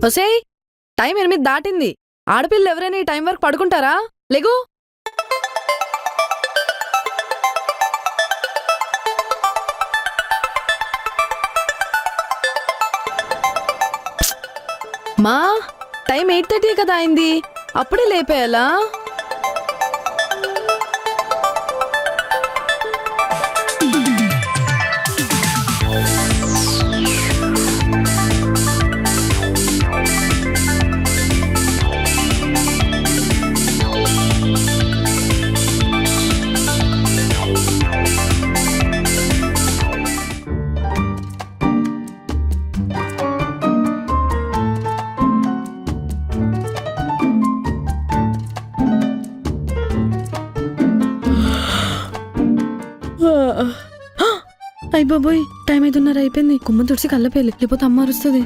ఒసేయ్, టైం 8 దాటింది. ఆడపిల్లలు ఎవరైనా ఈ టైం వరకు పడుకుంటారా? లెగు. మా టైం 8:30 కదా అయింది, అప్పుడే లేపేయాలా? అయ్య బాబోయ్, టైం 5:30 అయిపోయింది. కుమ్మ తుడిసి కళ్ళపేలి, లేకపోతే అమ్మ అరుస్తుంది.